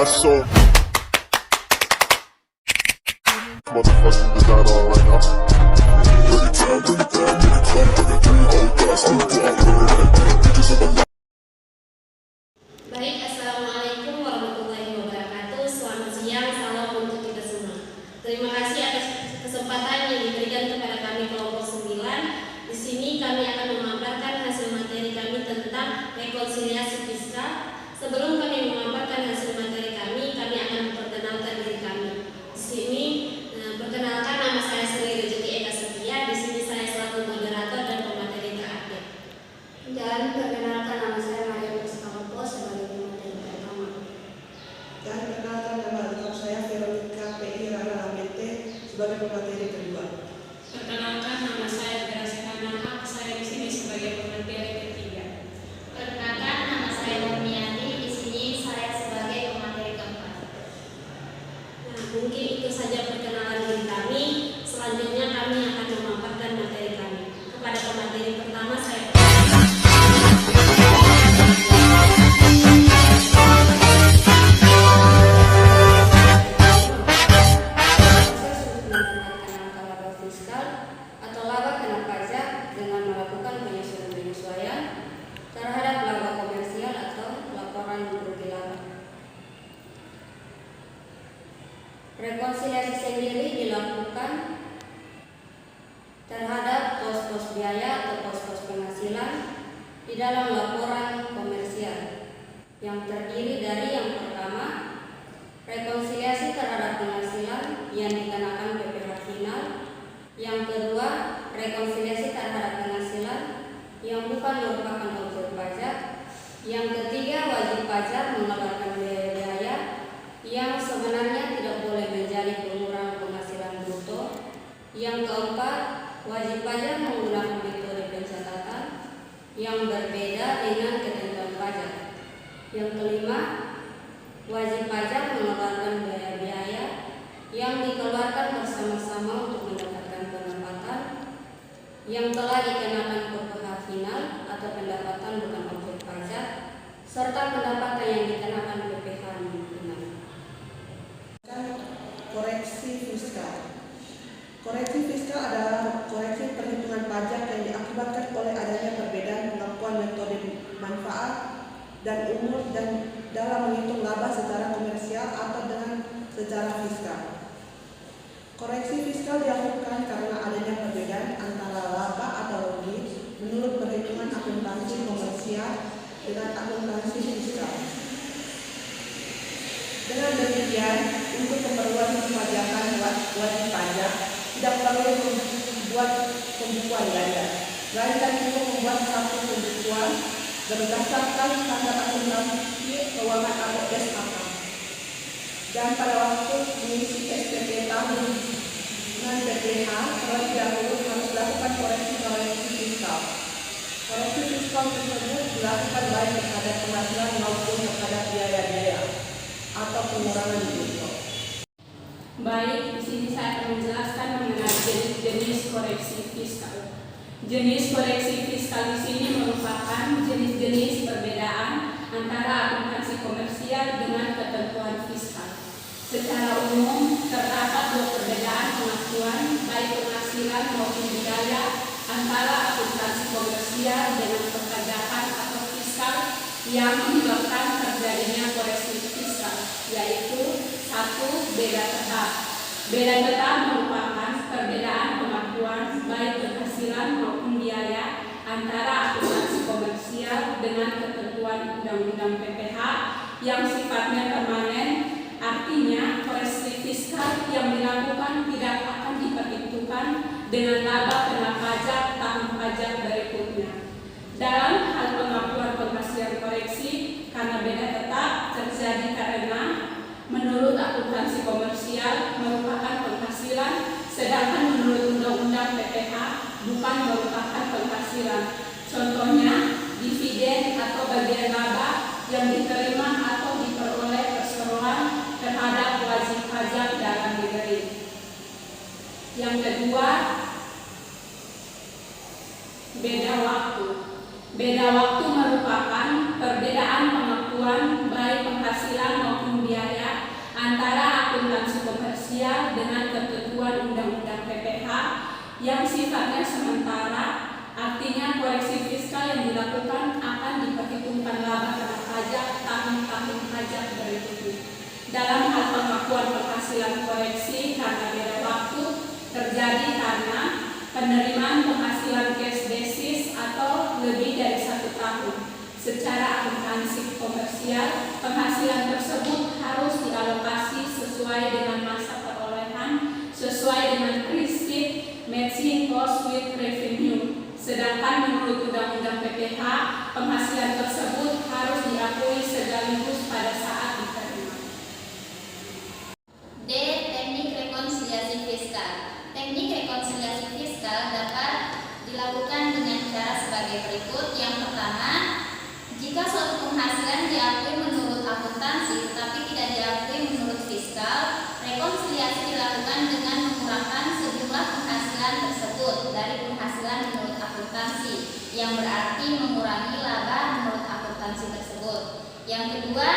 saw motherfucking design on right now. Every time, nigga come, nigga 3 whole guys, I'm bitches in my Baik, Assalamualaikum warahmatullahi wabarakatuh. Selamat siang, salam untuk kita semua. Terima kasih atas kesempatan yang diberikan kepada kami kelompok 9. Di sini kami akan memaparkan hasil materi kami tentang rekonsiliasi fiskal. Sebelum kami memaparkan hasil materi kami akan memperkenalkan diri kami. Di sini perkenalkan, nama saya Sri Rezeki Eka Setia. Di sini saya selaku moderator dan pemateri terakhir. Dan perkenalkan, nama saya Maria Mustafa sebagai pemateri pertama. Dan perkenalkan, nama lengkap saya Veronica P.I. Rana Lamete sebagai pemateri kedua. Perkenalkan, nama saya Vera Sekanahak, saya di sini sebagai pemateri ketiga. Perkenalkan, nama saya Murniati, di sini saya sebagai pemateri keempat. Nah, mungkin itu saja perkenalan diri kami. Selanjutnya kami akan memaparkan materi kami. Kepada pemateri pertama saya fiskal atau laba kena pajak dengan melakukan penyesuaian terhadap laba komersial atau laporan rugi laba. Rekonsiliasi sendiri dilakukan terhadap pos-pos biaya atau pos-pos penghasilan di dalam laporan komersial yang terdiri dari yang pertama, rekonsiliasi terhadap penghasilan yang dikenakan PPh final. Yang kedua, rekonsiliasi terhadap penghasilan yang bukan merupakan objek pajak. Yang ketiga, wajib pajak mengeluarkan biaya-biaya yang sebenarnya tidak boleh menjadi pengurangan penghasilan bruto. Yang keempat, wajib pajak menggunakan metode pencatatan yang berbeda dengan ketentuan pajak. Yang kelima, wajib pajak mengeluarkan biaya-biaya yang dikeluarkan bersama-sama untuk mendapatkan pendapatan yang telah dikenakan PPh final atau pendapatan bukan objek pajak, serta pendapatan yang dikenakan PPh final. Koreksi fiskal. Koreksi fiskal adalah koreksi perhitungan pajak yang diakibatkan oleh adanya perbedaan pengakuan metode manfaat dan umur dan dalam menghitung laba secara komersial atau dengan secara fiskal. Koreksi fiskal dilakukan karena adanya perbedaan antara laba atau rugi menurut perhitungan akuntansi komersial dengan akuntansi fiskal. Dengan demikian, untuk keperluan perpajakan wajib pajak tidak perlu membuat pembukuan ganda, melainkan cukup membuat satu pembukuan berdasarkan standar akuntansi keuangan atau SAK. Dan pada waktu mengisi SPP tahun dengan PPh, terlebih dahulu harus dilakukan koreksi fiskal. Koreksi fiskal tersebut dilakukan baik terhadap penghasilan maupun terhadap biaya-biaya atau pengurangan bruto. Baik, di sini saya akan menjelaskan mengenai jenis koreksi fiskal. Jenis koreksi fiskal di sini merupakan jenis-jenis perbedaan antara akuntansi komersial dengan ketentuan fiskal. Secara umum, terdapat dua perbedaan pengakuan baik penghasilan maupun biaya antara akuntansi komersial dengan perpajakan atau fiskal yang menyebabkan terjadinya koreksi fiskal, yaitu satu, beda tetap. Beda tetap merupakan perbedaan pengakuan baik penghasilan maupun biaya antara akuntansi komersial dengan ketentuan Undang-Undang PPh yang sifatnya permanen. Artinya, koreksi fiskal yang dilakukan tidak akan diperhitungkan dengan laba kena pajak tahun pajak berikutnya. Dalam hal pengakuan penghasilan koreksi, karena beda tetap terjadi karena menurut akuntansi komersial merupakan penghasilan, sedangkan menurut Undang-Undang PPh bukan merupakan penghasilan. Contohnya, dividen atau bagian laba yang diterima atau diperoleh perseroan terhadap wajib pajak dalam negeri. Yang kedua, beda waktu. Beda yang sifatnya sementara, artinya koreksi fiskal yang dilakukan akan diperhitungkan laba kena pajak tahun-tahun pajak berikutnya. Dalam hal pengakuan penghasilan koreksi karena beda waktu terjadi karena penerimaan penghasilan cash basis atau lebih dari 1 tahun. Secara akuntansi komersial, penghasilan tersebut harus dialokasi sesuai dengan masa perolehan, sesuai dengan prinsip matching cost with revenue. Sedangkan menurut Undang-Undang PPH, penghasilan tersebut harus diakui sekaligus pada saat diterima. D. Teknik rekonsiliasi fiskal. Teknik rekonsiliasi fiskal dapat dilakukan dengan cara sebagai berikut. Yang pertama, jika suatu penghasilan diakui menurut akuntansi tetapi tidak diakui menurut fiskal, rekonsiliasi dilakukan dengan mengurangkan sejumlah penghasilan tersebut dari penghasilan menurut akuntansi, yang berarti mengurangi laba menurut akuntansi tersebut. Yang kedua,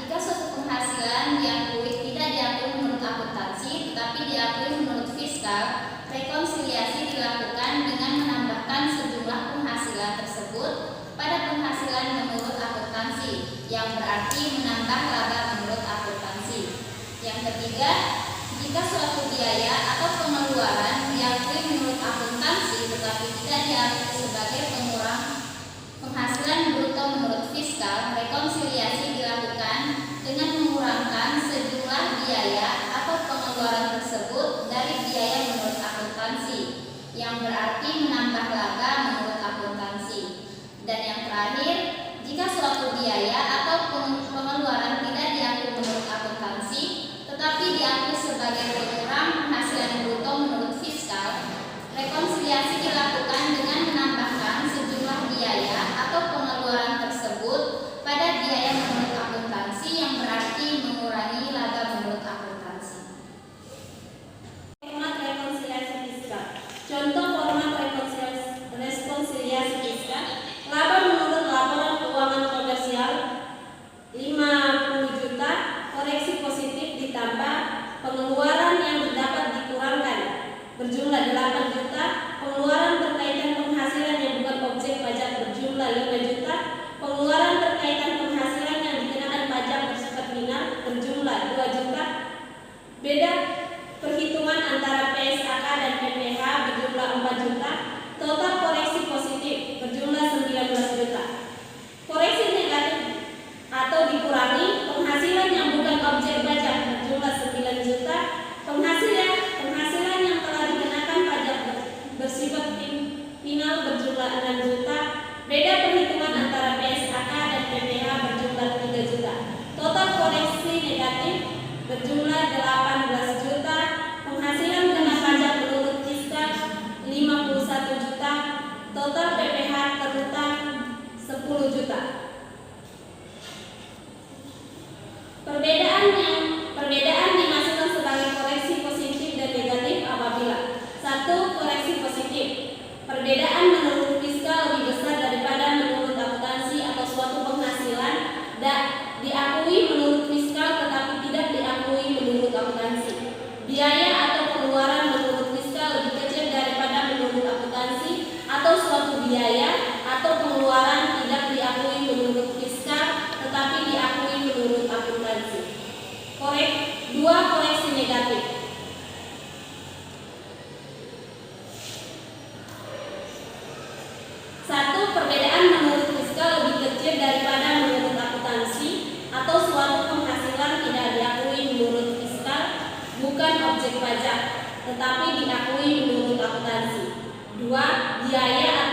jika suatu penghasilan tidak diakui menurut akuntansi tetapi diakui menurut fiskal, rekonsiliasi dilakukan dengan menambahkan sejumlah penghasilan tersebut pada penghasilan menurut akuntansi, yang berarti menambah laba menurut akuntansi. Yang ketiga, jika suatu biaya atau pengeluaran diakui menurut akuntansi tetapi tidak diakui sebagai pengurang penghasilan bruto menurut fiskal, rekonsiliasi dilakukan dengan mengurangkan sejumlah biaya atau pengeluaran tersebut dari biaya menurut akuntansi, yang berarti menambah laba menurut akuntansi. Dan yang terakhir, jika suatu biaya atau pengeluaran tidak diakui menurut akuntansi tetapi diakui sebagai pengurang penghasilan bruto menurut fiskal, rekonsiliasi dilakukan dengan menambahkan sejumlah biaya atau pengeluaran tersebut pada biaya menurut akuntansi, yang berarti mengurangi laba menurut akuntansi. Format rekonsiliasi fiskal. Contoh format rekonsiliasi fiskal: laba menurut laporan keuangan komersial 50 juta, koreksi positif ditambah pengeluaran yang dapat dikurangkan berjumlah 8 juta, pengeluaran berkaitan penghasilan yang bukan objek pajak berjumlah 5 juta, pengeluaran berkaitan penghasilan yang dikenakan pajak bersifat final berjumlah 2 juta. Beda perhitungan antara PSAK dan PPH berjumlah 4 juta. Total koreksi positif berjumlah 19 juta. Koreksi negatif atau dikurangi penghasilan yang bukan objek pajak berjumlah 9 juta. Penghasilan yang telah dikenakan pajak bersifat final berjumlah 6 juta. Beda perhitungan antara PSAK dan PPH berjumlah 3 juta. Total koreksi negatif berjumlah 18 juta. Penghasilan kena pajak menurut fiskal 51 juta. Total PPH terhutang 10 juta. Perbedaan dimasukkan sebagai koreksi positif dan negatif apabila: 1. Koreksi positif. Perbedaan menurut fiskal lebih besar daripada menurut akuntansi atau suatu penghasilan diakui menurut fiskal tetapi tidak diakui menurut akuntansi. Biaya atau pengeluaran menurut fiskal lebih kecil daripada menurut akuntansi atau suatu biaya atau pengeluaran tidak diakui menurut fiskal tetapi diakui menurut akuntansi. 2. Koreksi negatif. 1. Perbedaan menurut fiskal lebih kecil daripada menurut akuntansi atau suatu penghasilan tidak diakui menurut fiskal, bukan objek pajak, tetapi diakui menurut akuntansi. 2. Biaya